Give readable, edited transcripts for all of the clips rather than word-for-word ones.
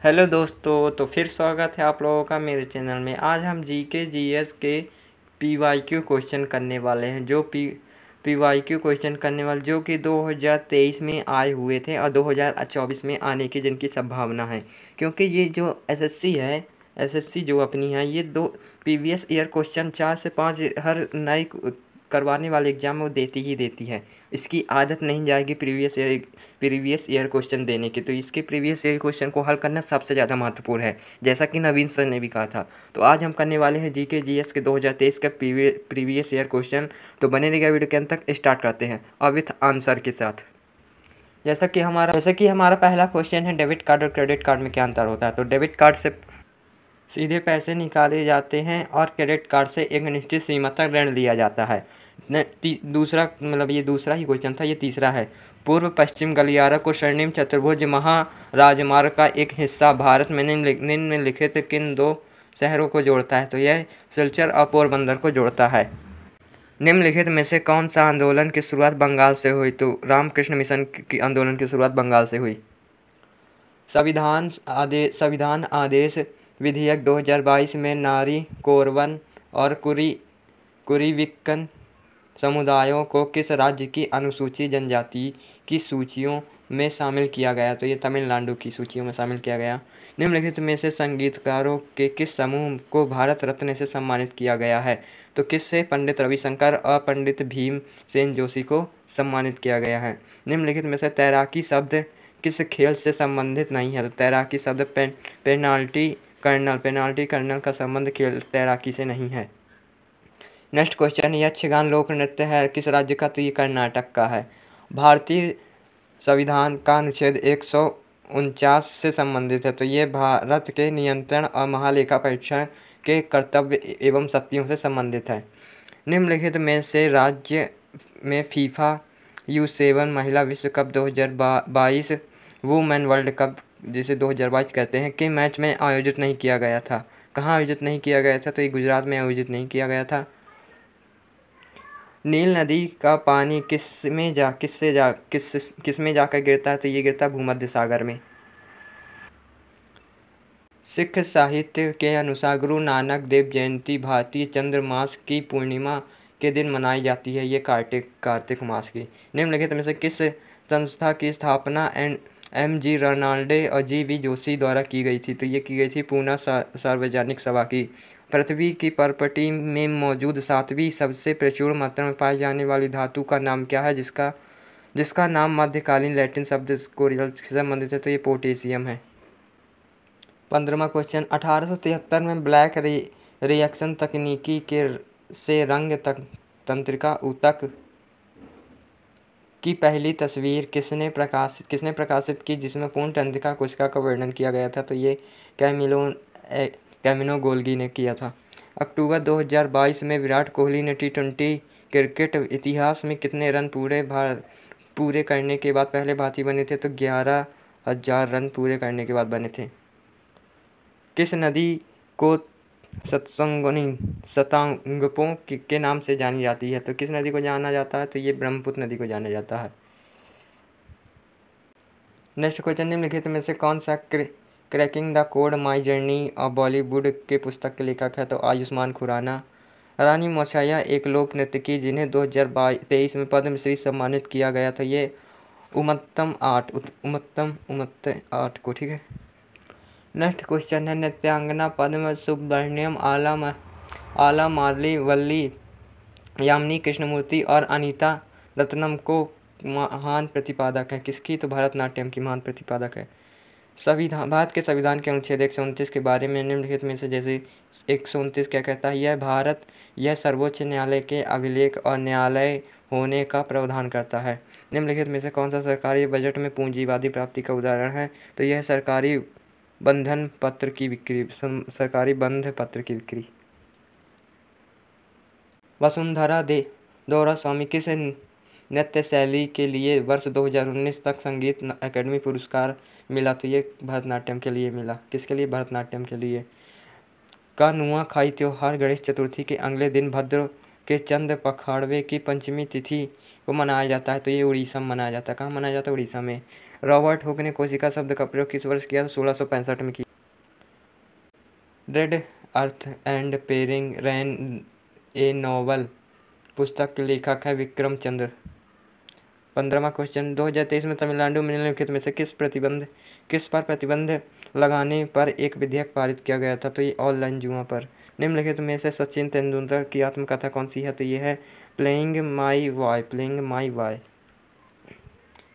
Hello दोस्तों, तो फिर स्वागत है आप लोगों का मेरे चैनल में। आज हम जीके जीएस के पीवाईक्यू क्वेश्चन करने वाले हैं। जो पीवाईक्यू क्वेश्चन करने वाले जो कि 2023 में आए हुए थे और 2024 में आने की जिनकी संभावना है, क्योंकि ये जो एसएससी जो अपनी है, ये दो प्रीवियस ईयर क्वेश्चन 4 से 5 हर नए करवाने वाले एग्जाम में वो देती ही देती है। इसकी आदत नहीं जाएगी प्रीवियस ईयर क्वेश्चन देने की, तो इसके प्रीवियस ईयर क्वेश्चन को हल करना सबसे ज़्यादा महत्वपूर्ण है, जैसा कि नवीन सर ने भी कहा था। तो आज हम करने वाले हैं जीके जीएस के 2023 का प्रीवियस ईयर क्वेश्चन। तो बने रहिएगा वीडियो के अंत तक। स्टार्ट करते हैं और विथ आंसर के साथ। जैसा कि हमारा पहला क्वेश्चन है, डेबिट कार्ड और क्रेडिट कार्ड में क्या अंतर होता है। तो डेबिट कार्ड से सीधे पैसे निकाले जाते हैं और क्रेडिट कार्ड से एक निश्चित सीमा तक ऋण लिया जाता है। दूसरा ये दूसरा ही क्वेश्चन था, ये तीसरा है। पूर्व पश्चिम गलियारा को स्वर्णिम चतुर्भुज महाराजमार्ग का एक हिस्सा भारत में निम्नलिखित किन दो शहरों को जोड़ता है। तो यह सिलचर और पोरबंदर को जोड़ता है। निम्नलिखित में से कौन सा आंदोलन की शुरुआत बंगाल से हुई। तो रामकृष्ण मिशन की आंदोलन की शुरुआत बंगाल से हुई। संविधान आदेश विधेयक 2022 में नारी, कोरवन और कुरीविक्कन समुदायों को किस राज्य की अनुसूचित जनजाति की सूचियों में शामिल किया गया। तो ये तमिलनाडु की सूचियों में शामिल किया गया। निम्नलिखित में से संगीतकारों के किस समूह को भारत रत्न से सम्मानित किया गया है। तो किससे पंडित रविशंकर और पंडित भीमसेन जोशी को सम्मानित किया गया है। निम्नलिखित में से तैराकी शब्द किस खेल से संबंधित नहीं है। तो तैराकी शब्द पेनाल्टी कर्नल का संबंध खेल तैराकी से नहीं है। नेक्स्ट क्वेश्चन, यक्षगान लोक नृत्य है किस राज्य का। तो ये कर्नाटक का है। भारतीय संविधान का अनुच्छेद 149 से संबंधित है। तो ये भारत के नियंत्रण और महालेखा परीक्षण के कर्तव्य एवं शक्तियों से संबंधित है। निम्नलिखित में से राज्य में फीफा U7 महिला विश्व कप 2022 वुमेन वर्ल्ड कप जिसे 2022 कहते हैं के मैच में आयोजित नहीं किया गया था। कहाँ आयोजित नहीं किया गया था। तो ये गुजरात में आयोजित नहीं किया गया था। नील नदी का पानी किस में जाकर गिरता है। तो ये गिरता है भूमध्य सागर में। सिख साहित्य के अनुसार गुरु नानक देव जयंती भारतीय चंद्रमास की पूर्णिमा के दिन मनाई जाती है। ये कार्तिक मास की। निम्नलिखित में से किस संस्था की स्थापना MG रनाल्डे और GV जोशी द्वारा की गई थी। तो ये की गई थी पूना सार्वजनिक सभा की। पृथ्वी की परपटी में मौजूद 7वीं सबसे प्रचुर मात्रा में पाई जाने वाली धातु का नाम क्या है, जिसका नाम मध्यकालीन लैटिन शब्द कोरियल से संबंधित है। तो ये पोटेशियम है। 15वां क्वेश्चन, 1873 में ब्लैक रिएक्शन तकनीकी से रंग तंत्रिका ऊतक की पहली तस्वीर किसने प्रकाशित की, जिसमें पूर्ण तंत्रिका कोशिका का वर्णन किया गया था। तो ये कैमिनो गोल्गी ने किया था। अक्टूबर 2022 में विराट कोहली ने T20 क्रिकेट इतिहास में कितने रन पूरे करने के बाद पहले भारतीय बने थे। तो 11,000 रन पूरे करने के बाद बने थे। किस नदी को शतांगपों के नाम से जानी जाती है। तो किस नदी को जाना जाता है। तो ये ब्रह्मपुत्र नदी को जाना जाता है। नेक्स्ट क्वेश्चन, निम्नलिखित में से कौन सा cracking the code my journey और बॉलीवुड के पुस्तक के लेखक है। तो आयुष्मान खुराना। रानी मौसैया एक लोक नर्तकी जिन्हें 2023 में पद्मश्री सम्मानित किया गया था। ये उमत्तम आठ को, ठीक है। नेक्स्ट क्वेश्चन है, नृत्यांगना पद्म सुब्रमण्यम, आला मार्ली वल्ली, यामिनी कृष्णमूर्ति और अनीता रत्नम को महान प्रतिपादक है किसकी। तो भरतनाट्यम की महान प्रतिपादक है। भारत के संविधान के अनुच्छेद 129 के बारे में निम्नलिखित में से जैसे 129 क्या कहता है। यह सर्वोच्च न्यायालय के अभिलेख और न्यायालय होने का प्रावधान करता है। निम्नलिखित में से कौन सा सरकारी बजट में पूंजीवादी प्राप्ति का उदाहरण है। तो यह सरकारी बंध पत्र की बिक्री। वसुंधरा दौरा स्वामी किस नृत्य शैली के लिए वर्ष 2019 तक संगीत अकादमी पुरस्कार मिला। तो ये भरतनाट्यम के लिए मिला। किसके लिए। भरतनाट्यम के लिए। का नुआखाई त्योहार गणेश चतुर्थी के अगले दिन के चंद्र पखवाड़े की पंचमी तिथि को मनाया जाता है? तो ये उड़ीसा में मनाया जाता है। कहाँ मनाया जाता है? उड़ीसा में। रॉबर्ट हुक ने कोशिका शब्द का प्रयोग किस वर्ष किया? 1665 में किया। Red earth and pairing rain A novel पुस्तक के लेखक है विक्रम चंद्र। 15वां क्वेश्चन, 2023 में तमिलनाडु में निम्नलिखित में से किस पर प्रतिबंध लगाने पर एक विधेयक पारित किया गया था? तो ये ऑनलाइन जुआ पर। निम्नलिखित में से सचिन तेंदुलकर की आत्मकथा कौन सी है? तो ये है playing my way.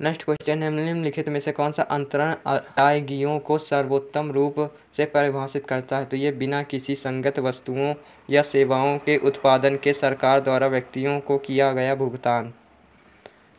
Next question है, निम्नलिखित में से कौन सा अंतरण अदायगियों को सर्वोत्तम रूप से परिभाषित करता है? तो ये बिना किसी संगत वस्तुओं या सेवाओं के उत्पादन के सरकार द्वारा व्यक्तियों को किया गया भुगतान।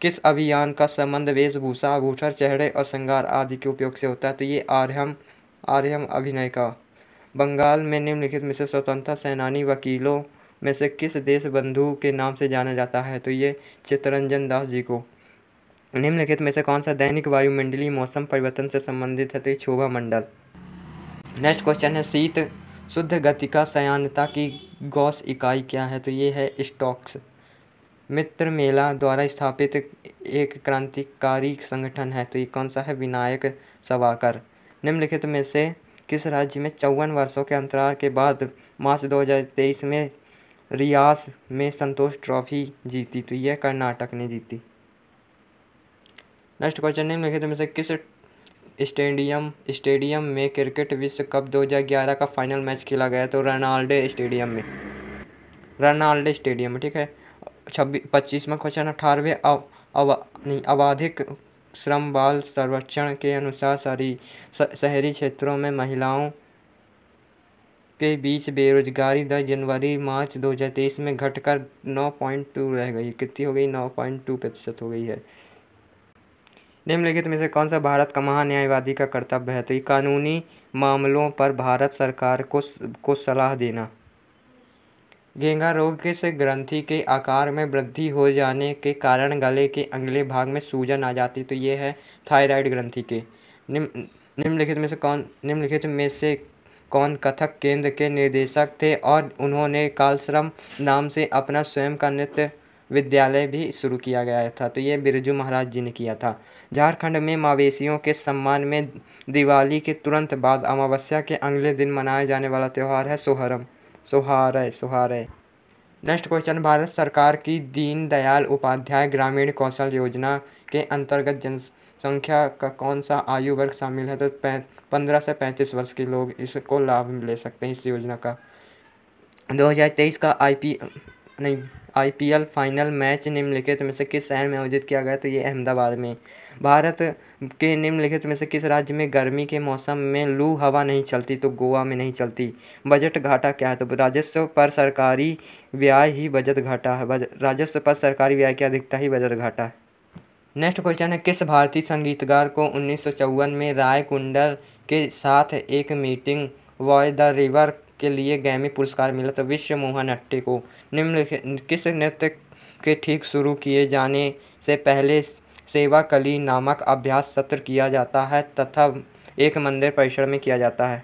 किस अभियान का संबंध वेशभूषा, आभूषण, चेहरे और श्रृंगार आदि के उपयोग से होता है? तो ये आर्यम अभिनय का। बंगाल में निम्नलिखित में से स्वतंत्रता सेनानी वकीलों में से किस देश बंधु के नाम से जाना जाता है? तो ये चित्तरंजन दास जी को। निम्नलिखित में से कौन सा दैनिक वायुमंडलीय मौसम परिवर्तन से संबंधित है? तो ये क्षोभा मंडल। नेक्स्ट क्वेश्चन है, शीत शुद्ध गतिका सयानता की गॉस इकाई क्या है? तो ये है स्टॉक्स। मित्र मेला द्वारा स्थापित एक क्रांतिकारी संगठन है। तो ये कौन सा है? विनायक सभाकर। निम्नलिखित में से किस राज्य में 54 वर्षों के अंतराल के बाद मार्च 2023 में रियास में संतोष ट्रॉफी जीती? तो यह कर्नाटक ने जीती। नेक्स्ट क्वेश्चन, निम्नलिखित में से किस स्टेडियम में क्रिकेट विश्व कप 2011 का फाइनल मैच खेला गया? तो रेनाल्डे स्टेडियम में। ठीक है। 25वां क्वेश्चन, 18वें आवधिक श्रम बाल सर्वेक्षण के अनुसार शहरी क्षेत्रों में महिलाओं के बीच बेरोजगारी दर जनवरी-मार्च 2023 में घटकर 9.2 रह गई। कितनी हो गई? 9.2% हो गई है। निम्नलिखित में से कौन सा भारत का महान्यायवादी का कर्तव्य है? तो ये कानूनी मामलों पर भारत सरकार को सलाह देना। घेंघा रोग किस ग्रंथि के आकार में वृद्धि हो जाने के कारण गले के अगले भाग में सूजन आ जाती? तो ये है थायराइड ग्रंथि के। निम्नलिखित में से कौन कथक केंद्र के निर्देशक थे और उन्होंने कालश्रम नाम से अपना स्वयं का नृत्य विद्यालय भी शुरू किया गया था? तो ये बिरजू महाराज जी ने किया था। झारखंड में मवेशियों के सम्मान में दिवाली के तुरंत बाद अमावस्या के अगले दिन मनाया जाने वाला त्यौहार है सोहारय। नेक्स्ट क्वेश्चन, भारत सरकार की दीन दयाल उपाध्याय ग्रामीण कौशल योजना के अंतर्गत जनसंख्या का कौन सा आयु वर्ग शामिल है? तो 15 से 35 वर्ष के लोग इसको लाभ ले सकते हैं इस योजना का। 2023 का IPL फाइनल मैच निम्नलिखित में से किस शहर में आयोजित किया गया? तो ये अहमदाबाद में। भारत के निम्नलिखित में से किस राज्य में गर्मी के मौसम में लू हवा नहीं चलती? तो गोवा में नहीं चलती। बजट घाटा क्या है? तो राजस्व पर सरकारी व्यय ही बजट घाटा है। राजस्व पर सरकारी व्यय की अधिकता ही बजट घाटा है। नेक्स्ट क्वेश्चन है, किस भारतीय संगीतकार को 1954 में राय कुंडल के साथ एक मीटिंग वॉय द रिवर के लिए ग्रैमी पुरस्कार मिला? तो विश्व मोहन अट्टे को। निम्नलिखित किस नृत्य के ठीक शुरू किए जाने से पहले सेवा कली नामक अभ्यास सत्र किया जाता है तथा एक मंदिर परिसर में किया जाता है?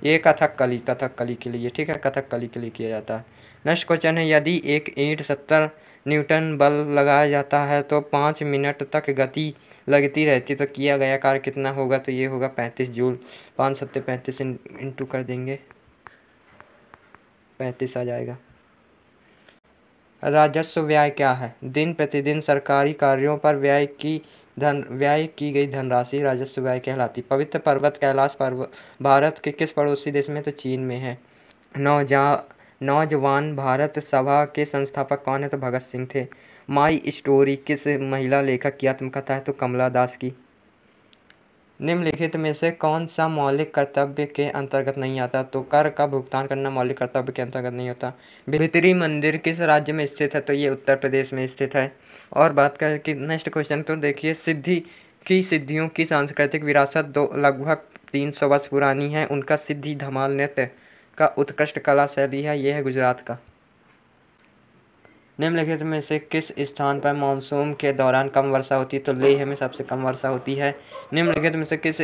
ये कथकली के लिए। ठीक है, कथकली के लिए किया जाता है। नेक्स्ट क्वेश्चन है, यदि एक ईंट 70 न्यूटन बल लगाया जाता है तो 5 मिनट तक गति लगती रहती तो किया गया कार्य कितना होगा? तो ये होगा 35 जूल। 5 सत्ते 35 इंटू कर देंगे, 35 आ जाएगा। राजस्व व्यय क्या है? दिन प्रतिदिन सरकारी कार्यों पर व्यय की गई धनराशि राजस्व व्यय कहलाती। पवित्र पर्वत कैलाश पर्वत भारत के किस पड़ोसी देश में? तो चीन में है। नौजवान भारत सभा के संस्थापक कौन है? तो भगत सिंह थे। माई स्टोरी किस महिला लेखक की आत्मकथा है? तो कमला दास की। निम्नलिखित में से कौन सा मौलिक कर्तव्य के अंतर्गत नहीं आता? तो कर का भुगतान करना मौलिक कर्तव्य के अंतर्गत नहीं होता। भित्री मंदिर किस राज्य में स्थित है? तो ये उत्तर प्रदेश में स्थित है। और बात करें कि नेक्स्ट क्वेश्चन, तो देखिए सिद्धियों की सांस्कृतिक विरासत लगभग 300 वर्ष पुरानी है। उनका सिद्धि धमाल नृत्य का उत्कृष्ट कला शैली है। यह है गुजरात का। निम्नलिखित में से किस स्थान पर मानसून के दौरान कम वर्षा होती है? तो लेह में सबसे कम वर्षा होती है। निम्नलिखित में से किस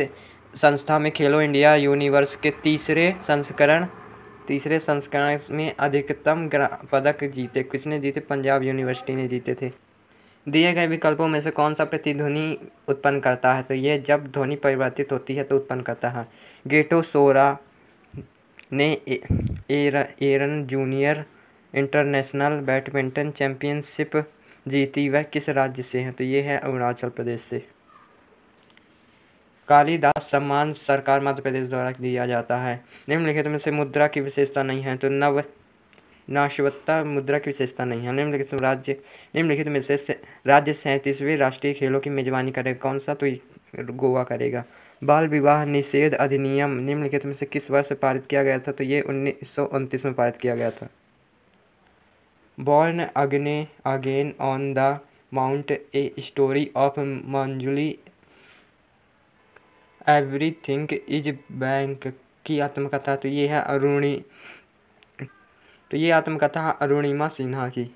संस्था में खेलो इंडिया यूनिवर्स के तीसरे संस्करण तीसरे संस्करण में अधिकतम पदक जीते किसने जीते? पंजाब यूनिवर्सिटी ने जीते थे। दिए गए विकल्पों में से कौन सा प्रतिध्वनि उत्पन्न करता है? तो ये जब ध्वनि परिवर्तित होती है तो उत्पन्न करता है। गेटो सोरा ने एरन जूनियर इंटरनेशनल बैडमिंटन चैंपियनशिप जीती, वह किस राज्य से है? तो ये है अरुणाचल प्रदेश से। कालिदास सम्मान सरकार मध्य प्रदेश द्वारा दिया जाता है। निम्नलिखित में से मुद्रा की विशेषता नहीं है। तो नाशवत्ता मुद्रा की विशेषता नहीं है। निम्नलिखित में से राज्य 37वें राष्ट्रीय खेलों की मेजबानी करेगा? कौन सा? तो गोवा करेगा। बाल विवाह निषेध अधिनियम निम्नलिखित में से किस वर्ष पारित किया गया था? तो ये 1929 में पारित किया गया था। Born again on the mount a story of Manjuli everything is bank की आत्मकथा? तो ये है आत्मकथा अरुणिमा सिन्हा की।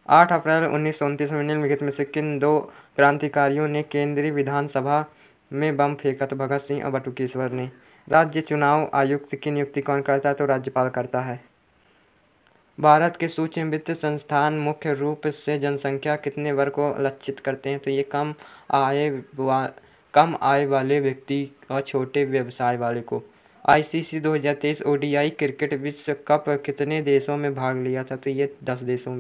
8 अप्रैल 1929 में निम्नलिखित में से किन दो क्रांतिकारियों ने केंद्रीय विधानसभा में बम फेंका? तो भगत सिंह और बटुकेश्वर ने। राज्य चुनाव आयुक्त की नियुक्ति कौन करता है? तो राज्यपाल करता है। भारत के सूक्ष्म वित्त संस्थान मुख्य रूप से जनसंख्या कितने वर्ग को लक्षित करते हैं? तो ये कम आय वाले व्यक्ति और छोटे व्यवसाय वाले को। आईसीसी 2023 ओडीआई क्रिकेट विश्व कप कितने देशों में भाग लिया था? तो ये 10 देशों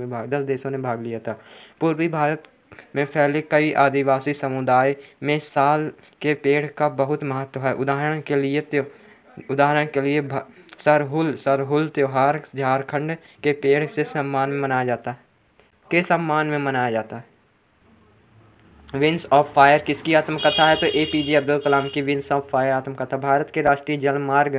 ने भाग लिया था। पूर्वी भारत में फैले कई आदिवासी समुदाय में साल के पेड़ का बहुत महत्व है। उदाहरण के लिए सरहुल त्योहार झारखंड के पेड़ के सम्मान में मनाया जाता है। विंग्स ऑफ फायर किसकी आत्मकथा है? तो एपीजे अब्दुल कलाम की विंग्स ऑफ फायर आत्मकथा। भारत के राष्ट्रीय जलमार्ग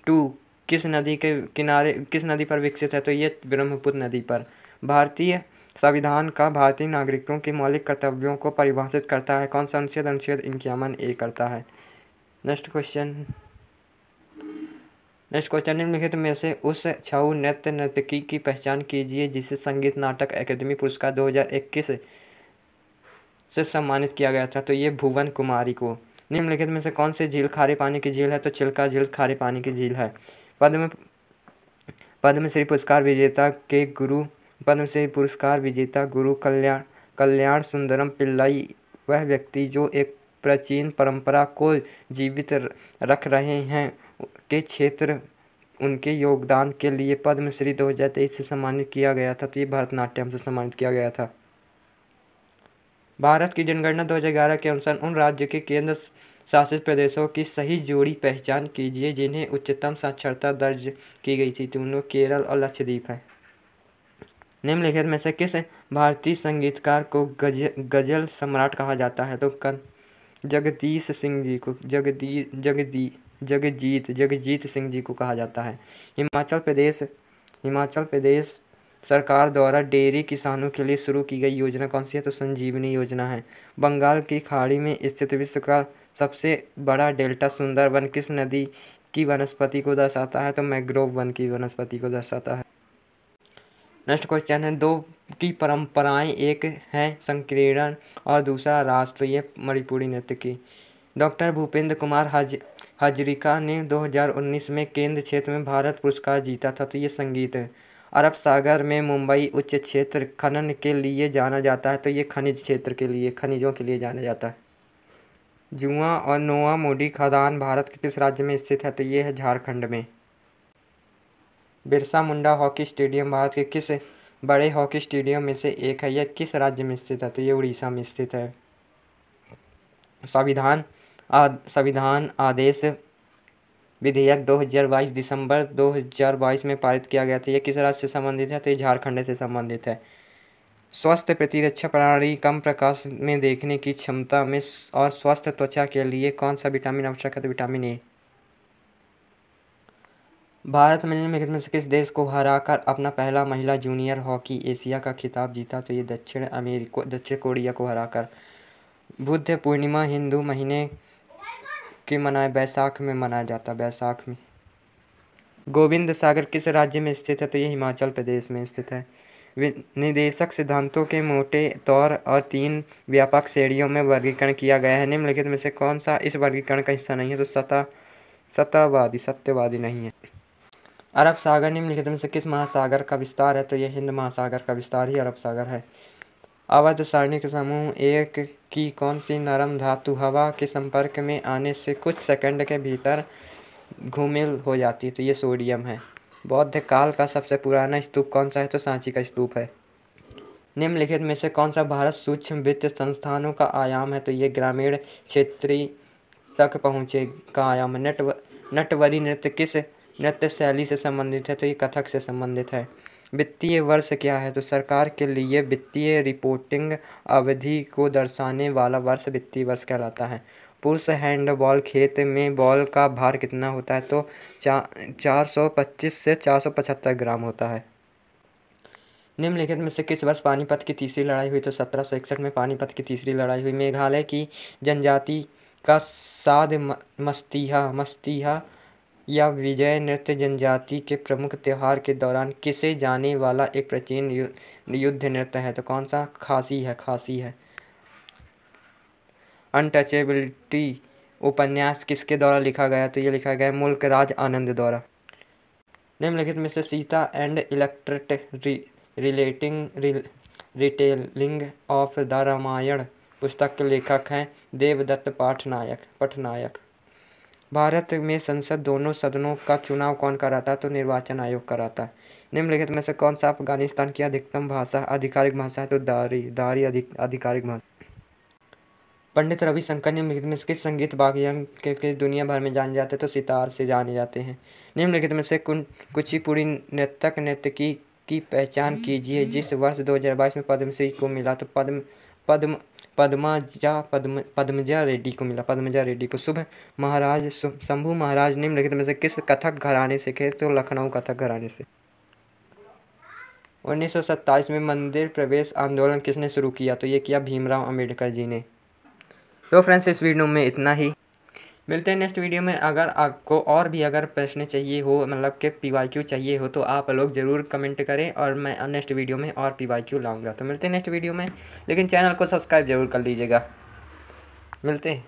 2 किस नदी पर विकसित है? तो ये ब्रह्मपुत्र नदी पर। भारतीय संविधान का भारतीय नागरिकों के मौलिक कर्तव्यों को परिभाषित करता है? कौन सा अनुच्छेद? अनुच्छेद 51A करता है। नेक्स्ट क्वेश्चन निम्नलिखित में से उस छऊ नर्तकी की पहचान कीजिए जिसे संगीत नाटक अकादमी पुरस्कार 2021 से सम्मानित किया गया था। तो ये भुवन कुमारी को। निम्नलिखित में से कौन सी झील खारे पानी की झील है? तो चिल्का झील खारे पानी की झील है। पद्मश्री पुरस्कार विजेता गुरु कल्याण सुंदरम पिल्लाई वह व्यक्ति जो एक प्राचीन परंपरा को जीवित रख रहे हैं के क्षेत्र उनके योगदान के लिए पद्मश्री 2023 से सम्मानित किया गया था। तो ये भरतनाट्यम से सम्मानित किया गया था। भारत की जनगणना 2011 के अनुसार उन राज्य के केंद्र शासित प्रदेशों की सही जोड़ी पहचान कीजिए जिन्हें उच्चतम साक्षरता दर्ज की गई थी। तो उनमें केरल और लक्षद्वीप है। निम्नलिखित में से किस भारतीय संगीतकार को गजल सम्राट कहा जाता है? तो जगदीश सिंह जी को जगजीत सिंह जी को कहा जाता है। हिमाचल प्रदेश सरकार द्वारा डेयरी किसानों के लिए शुरू की गई योजना कौन सी है? तो संजीवनी योजना है। बंगाल की खाड़ी में स्थित विश्व का सबसे बड़ा डेल्टा सुंदरवन किस नदी की वनस्पति को दर्शाता है? तो मैंग्रोव वन की वनस्पति को दर्शाता है। नेक्स्ट क्वेश्चन है, दो की परंपराएं, एक है संकीर्ण और दूसरा रास। तो ये मणिपुरी नृत्य की। डॉक्टर भूपेंद्र कुमार हजरिका ने 2019 में केंद्र क्षेत्र में भारत पुरस्कार जीता था। तो ये संगीत है। अरब सागर में मुंबई उच्च क्षेत्र खनन के लिए जाना जाता है। तो ये खनिजों के लिए जाना जाता है। जुआ और नोआ मोडी खदान भारत के किस राज्य में स्थित है? तो ये है झारखंड में। बिरसा मुंडा हॉकी स्टेडियम भारत के किस बड़े हॉकी स्टेडियम में से एक है? यह किस राज्य में स्थित है? तो ये उड़ीसा में स्थित है। संविधान आदेश विधेयक 2022 दिसंबर 2022 में पारित किया गया था। यह किस राज्य से संबंधित है? तो ये झारखंड से संबंधित है। स्वस्थ प्रतिरक्षा प्रणाली, कम प्रकाश में देखने की क्षमता में और स्वस्थ त्वचा के लिए कौन सा विटामिन आवश्यक है? तो विटामिन ए। भारत में निम्नलिखित में से किस देश को हराकर अपना पहला महिला जूनियर हॉकी एशिया का खिताब जीता? तो ये दक्षिण कोरिया को हराकर। बुद्ध पूर्णिमा हिंदू महीने के बैसाख में मनाया जाता है। बैसाख में। गोविंद सागर किस राज्य में स्थित है? तो ये हिमाचल प्रदेश में स्थित है। निदेशक सिद्धांतों के मोटे तौर और 3 व्यापक श्रेणियों में वर्गीकरण किया गया है। निम्नलिखित में से कौन सा इस वर्गीकरण का हिस्सा नहीं है? तो सत्यवादी नहीं है। अरब सागर निम्नलिखित में से किस महासागर का विस्तार है? तो ये हिंद महासागर का विस्तार ही अरब सागर है। आवर्त सारणी के समूह एक की कौन सी नरम धातु हवा के संपर्क में आने से कुछ सेकंड के भीतर घुमिल हो जाती है? तो ये सोडियम है। बौद्ध काल का सबसे पुराना स्तूप कौन सा है? तो सांची का स्तूप है। निम्नलिखित में से कौन सा भारत सूक्ष्म वित्त संस्थानों का आयाम है? तो ये ग्रामीण क्षेत्रीय तक पहुँचे का आयाम है। नटवरी नृत्य किस नृत्य शैली से संबंधित है? तो ये कथक से संबंधित है। वित्तीय वर्ष क्या है? तो सरकार के लिए वित्तीय रिपोर्टिंग अवधि को दर्शाने वाला वर्ष वित्तीय वर्ष कहलाता है। पुरुष हैंडबॉल खेत में बॉल का भार कितना होता है? तो 425 से 475 ग्राम होता है। निम्नलिखित में से किस वर्ष पानीपत की तीसरी लड़ाई हुई? तो 1761 में पानीपत की तीसरी लड़ाई हुई। मेघालय की जनजाति का साद मस्तीहा या विजय नृत्य जनजाति के प्रमुख त्योहार के दौरान किसे जाने वाला एक प्राचीन युद्ध नृत्य है? तो कौन सा? खासी है। अनटचेबिलिटी उपन्यास किसके द्वारा लिखा गया? तो ये लिखा गया मुल्क राज आनंद द्वारा। निम्नलिखित में से Sita and illustrated retelling of the Ramayana पुस्तक के लेखक हैं देवदत्त पटनायक। भारत में संसद दोनों सदनों का चुनाव कौन कराता है? तो निर्वाचन आयोग कराता है। निम्नलिखित में से कौन सा अफगानिस्तान की अधिकतम आधिकारिक भाषा है? तो दारी आधिकारिक भाषा। पंडित रविशंकर निम्नलिखित में से किस संगीत वाद्ययंत्र के दुनिया भर में जाने जाते हैं? तो सितार से जाने जाते हैं। निम्नलिखित में से कुचिपुड़ी नर्तक नर्तकी की पहचान कीजिए जिस वर्ष 2022 में पद्मश्री को मिला? तो पद्मजा रेड्डी को मिला। पद्मजा रेड्डी को। शंभू महाराज निम्नलिखित में से किस कथक घराने से थे? तो लखनऊ कथक घराने से। 1927 में मंदिर प्रवेश आंदोलन किसने शुरू किया? तो ये किया भीमराव अंबेडकर जी ने। तो फ्रेंड्स इस वीडियो में इतना ही। मिलते हैं नेक्स्ट वीडियो में। अगर आपको और भी अगर प्रश्न चाहिए हो, मतलब कि PYQ चाहिए हो, तो आप लोग ज़रूर कमेंट करें और मैं नेक्स्ट वीडियो में और PYQ लाऊंगा। तो मिलते हैं नेक्स्ट वीडियो में, लेकिन चैनल को सब्सक्राइब जरूर कर लीजिएगा। मिलते हैं।